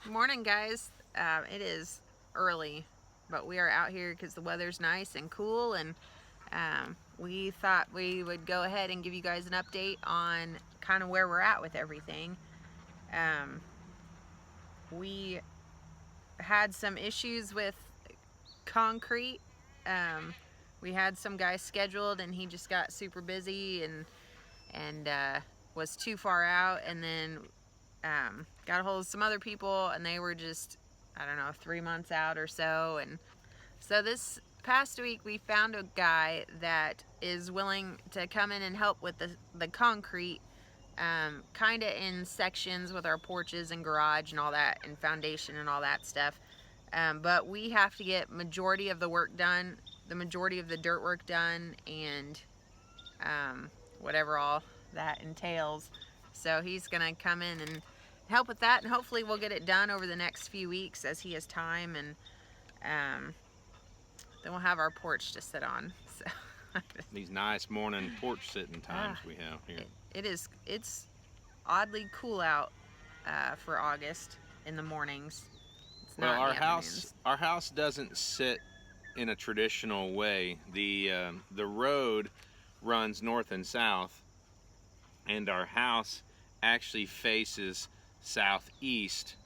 Morning, guys. It is early, but we are out here because the weather's nice and cool, and we thought we would go ahead and give you guys an update on kind of where we're at with everything. We had some issues with concrete. We had some guy scheduled, and he just got super busy and was too far out, and then got a hold of some other people, and they were just, I don't know, 3 months out or so. And so this past week we found a guy that is willing to come in and help with the concrete, kind of in sections with our porches and garage and all that, and foundation and all that stuff. But we have to get majority of the work done, the majority of the dirt work done, and whatever all that entails. So he's gonna come in and help with that, and hopefully we'll get it done over the next few weeks as he has time, and then we'll have our porch to sit on. So these nice morning porch sitting times we have here. It's oddly cool out for August in the mornings. It's well, not our house doesn't sit in a traditional way. The road runs north and south, and our house actually faces southeast,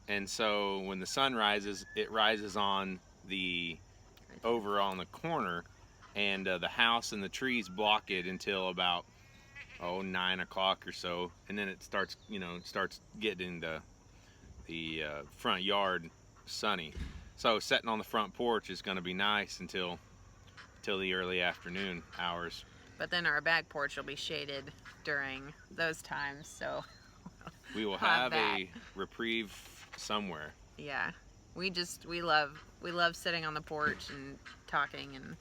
and so when the sun rises, it rises on the over on the corner, and the house and the trees block it until about 9 o'clock or so, and then it starts getting the front yard sunny. So sitting on the front porch is going to be nice until the early afternoon hours. But then our back porch will be shaded during those times, so we will have a reprieve somewhere. Yeah, we love sitting on the porch and talking and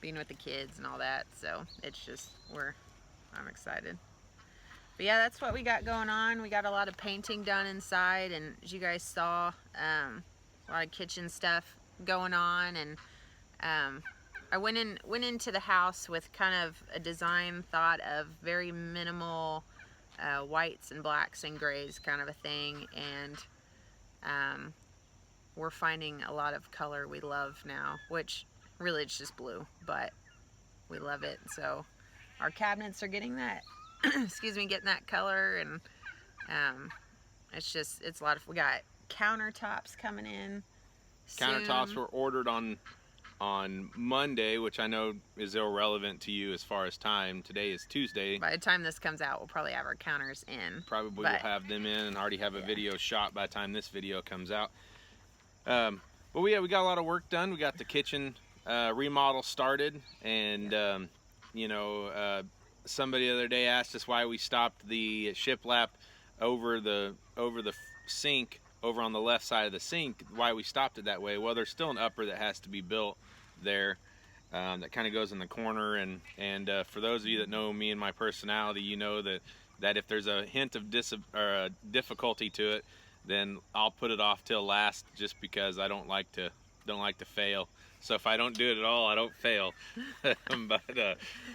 being with the kids and all that. So it's just I'm excited. But yeah, that's what we got going on. We got a lot of painting done inside, and as you guys saw, a lot of kitchen stuff going on, and I went into the house with kind of a design thought of very minimal whites and blacks and grays kind of a thing, and we're finding a lot of color we love now, which really it's just blue, but we love it. So our cabinets are getting that getting that color, and it's a lot of, we got countertops coming in soon. Countertops were ordered on Monday, which I know is irrelevant to you as far as time. Today is Tuesday. By the time this comes out, we'll probably have our counters in. Probably will have them in and already have a video shot by the time this video comes out. But we got a lot of work done. We got the kitchen remodel started, and somebody the other day asked us why we stopped the shiplap over the sink, over on the left side of the sink, why we stopped it that way. Well, there's still an upper that has to be built there, that kind of goes in the corner, and for those of you that know me and my personality, you know that if there's a hint of difficulty to it, then I'll put it off till last, just because I don't like to fail. So if I don't do it at all, I don't fail. But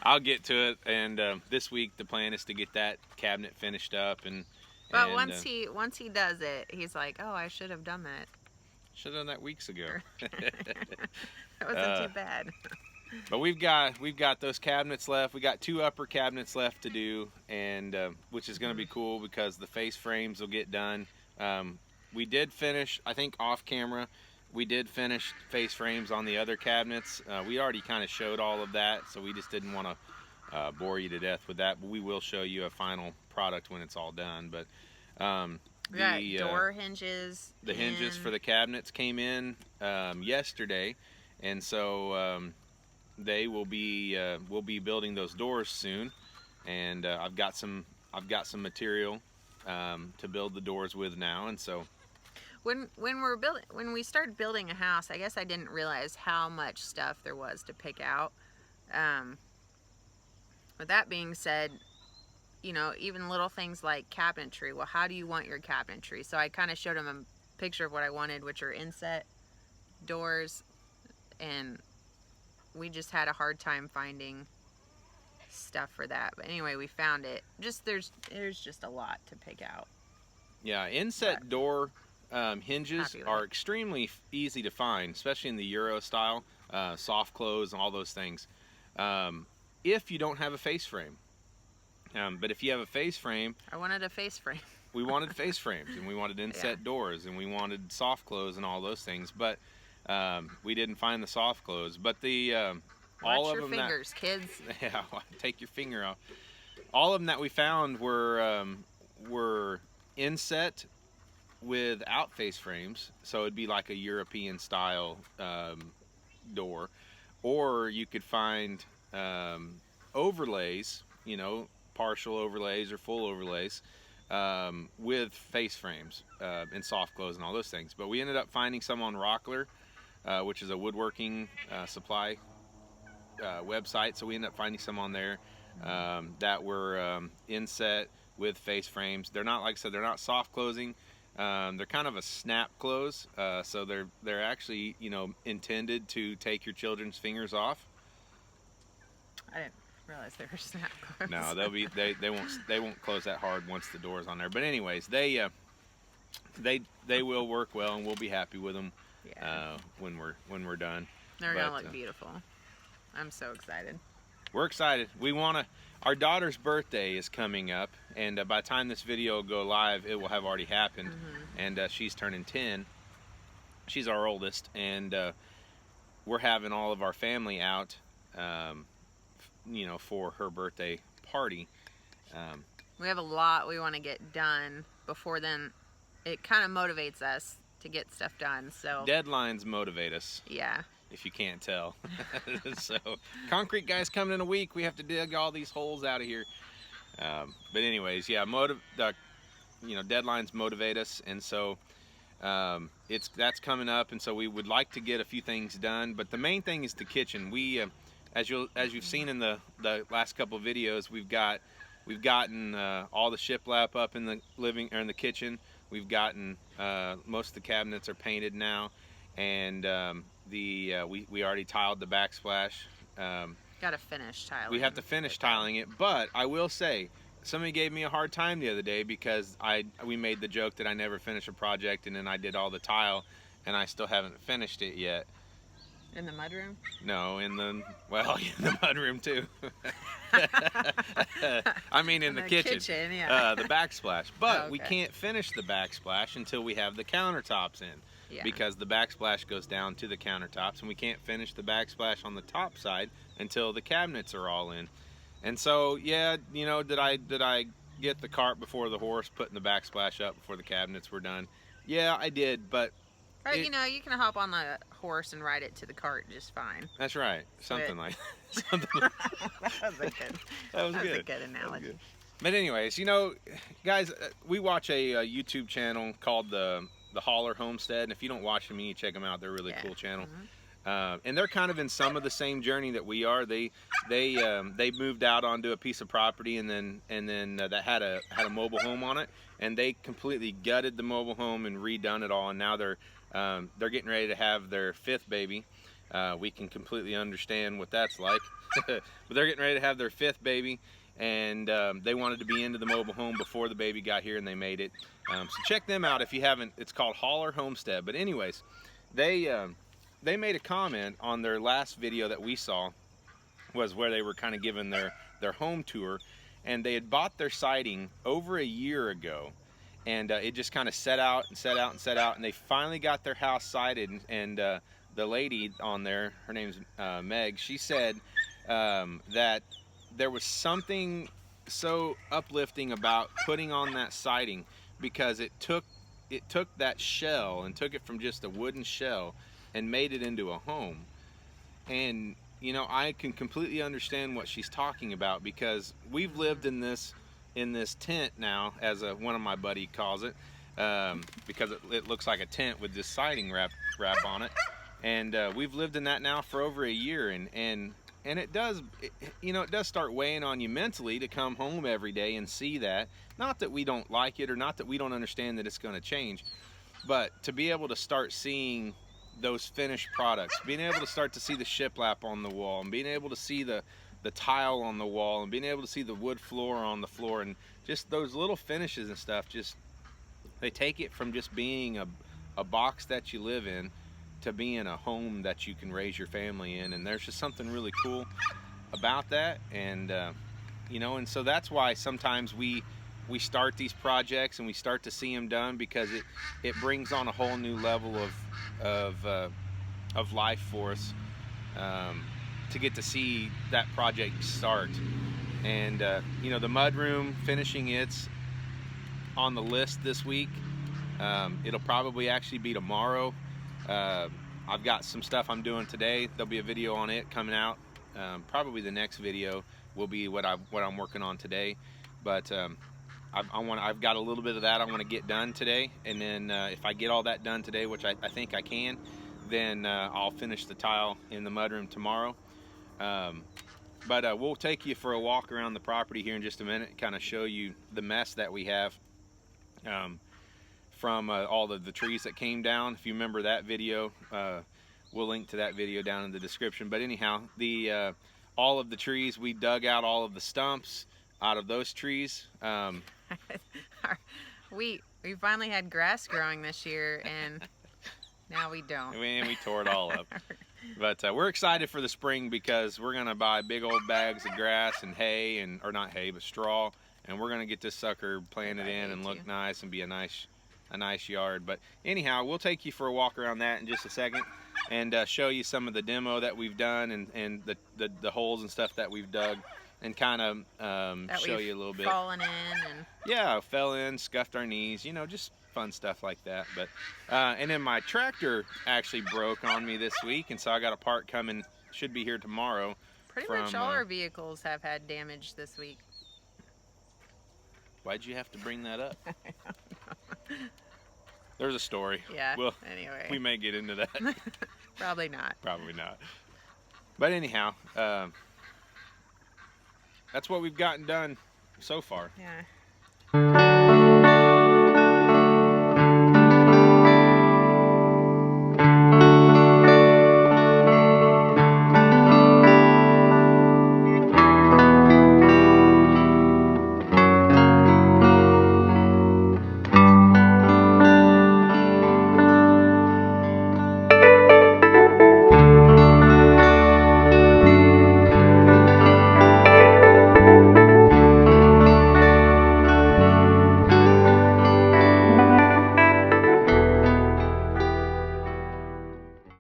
I'll get to it, and this week the plan is to get that cabinet finished up. But once he does it, he's like, oh, I should have done that. Should have done that weeks ago. It wasn't too bad. But we've got those cabinets left. We got 2 upper cabinets left to do, and which is going to be cool because the face frames will get done. We did finish, I think off camera, we did finish face frames on the other cabinets. We already kind of showed all of that, so we just didn't want to bore you to death with that. But we will show you a final product when it's all done. But we got door hinges. The hinges for the cabinets came in yesterday, and so we'll be building those doors soon. And I've got some material to build the doors with now, and so. When we started building a house, I guess I didn't realize how much stuff there was to pick out. With that being said, even little things like cabinetry. Well, how do you want your cabinetry? So I kind of showed him a picture of what I wanted, which are inset doors, and we just had a hard time finding stuff for that. But anyway, we found it. Just there's just a lot to pick out. Yeah, inset door hinges Happy with are it. extremely easy to find, especially in the Euro style, soft close and all those things. If you don't have a face frame. But if you have a face frame, I wanted a face frame. we wanted face frames and we wanted inset doors and we wanted soft close and all those things, but we didn't find the soft close. But the all Watch of your them fingers, kids. yeah, take your finger off. All of them that we found were inset without face frames, so it'd be like a European style door, or you could find overlays, you know, partial overlays or full overlays with face frames and soft close and all those things. But we ended up finding some on Rockler, which is a woodworking supply website. So we ended up finding some on there that were inset with face frames. They're not, like I said, they're not soft closing. They're kind of a snap close, so they're actually, you know, intended to take your children's fingers off. I didn't realize they were snap close. No, they won't close that hard once the door's on there. But anyways, they will work well, and we'll be happy with them when we're done. They're gonna look beautiful. I'm so excited. We're excited. Our daughter's birthday is coming up, and by the time this video will go live, it will have already happened. And she's turning 10. She's our oldest, and we're having all of our family out, you know, for her birthday party. We have a lot we want to get done before then. It kind of motivates us to get stuff done. So deadlines motivate us. Yeah. If you can't tell. So, concrete guy's coming in a week. We have to dig all these holes out of here. But anyways, yeah, you know, deadlines motivate us, and so that's coming up, and so we would like to get a few things done. But the main thing is the kitchen. We, as you've seen in the last couple of videos, we've gotten all the shiplap up in the in the kitchen. We've gotten most of the cabinets are painted now, and we already tiled the backsplash. Gotta finish tiling. We have to finish tiling it, but I will say, somebody gave me a hard time the other day because we made the joke that I never finish a project, and then I did all the tile, and I still haven't finished it yet. In the mudroom? No, in the mudroom too. I mean in the kitchen. Yeah. The backsplash. But okay. We can't finish the backsplash until we have the countertops in. Yeah. Because the backsplash goes down to the countertops, and we can't finish the backsplash on the top side until the cabinets are all in. And so, yeah, you know, did I get the cart before the horse, putting the backsplash up before the cabinets were done? Yeah, I did, but right, you know, you can hop on the horse and ride it to the cart just fine. That's right. Something like that was a good. That was a good. good analogy. Good. But anyways, you know, guys, we watch a YouTube channel called the Holler Homestead, and if you don't watch them, you need to check them out. They're a really cool channel. And they're kind of in some of the same journey that we are. They moved out onto a piece of property, and then that had a mobile home on it, and they completely gutted the mobile home and redone it all, and now they're getting ready to have their 5th baby. We can completely understand what that's like. But they're getting ready to have their 5th baby, and they wanted to be into the mobile home before the baby got here, and they made it. So check them out if you haven't. It's called Holler Homestead. But anyways, they made a comment on their last video that we saw, was where they were kind of giving their home tour, and they had bought their siding over a year ago, and it just kind of set out, and they finally got their house sided, and the lady on there, her name's Meg, she said that there was something so uplifting about putting on that siding, because it took that shell and took it from just a wooden shell and made it into a home. And you know, I can completely understand what she's talking about, because we've lived in this tent now, as one of my buddy calls it, because it looks like a tent with this siding wrap on it, and we've lived in that now for over a year, and it does, you know, it does start weighing on you mentally to come home every day and see that. Not that we don't like it, or not that we don't understand that it's going to change, but to be able to start seeing those finished products, being able to start to see the shiplap on the wall, and being able to see the the tile on the wall and being able to see the wood floor on the floor, and just those little finishes and stuff, just they take it from just being a box that you live in to being a home that you can raise your family in. And there's just something really cool about that. And you know, and so that's why sometimes we start these projects and we start to see them done, because it brings on a whole new level of life for us, to get to see that project start. And you know, the mudroom finishing, it's on the list this week. It'll probably actually be tomorrow. I've got some stuff I'm doing today. There'll be a video on it coming out. Probably the next video will be what I'm working on today. But I've got a little bit of that I want to get done today, and then if I get all that done today, which I think I can, then I'll finish the tile in the mudroom tomorrow. But we'll take you for a walk around the property here in just a minute, kind of show you the mess that we have from all the trees that came down. If you remember that video, we'll link to that video down in the description. But anyhow, all of the trees, we dug out all of the stumps out of those trees. We finally had grass growing this year, and now we don't. We tore it all up. But we're excited for the spring, because we're gonna buy big old bags of grass and hay, or not hay, but straw, and we're gonna get this sucker planted in and look nice and be a nice yard. But anyhow, we'll take you for a walk around that in just a second, and show you some of the demo that we've done, and the holes and stuff that we've dug, and kind of show you a little bit. Fallen in and yeah, fell in, scuffed our knees, you know, just fun stuff like that. But and then my tractor actually broke on me this week, and so I got a part coming, should be here tomorrow. Pretty much all our vehicles have had damage this week. Why'd you have to bring that up? There's a story. Yeah. Well, anyway, we may get into that. Probably not. Probably not. But anyhow, that's what we've gotten done so far. Yeah.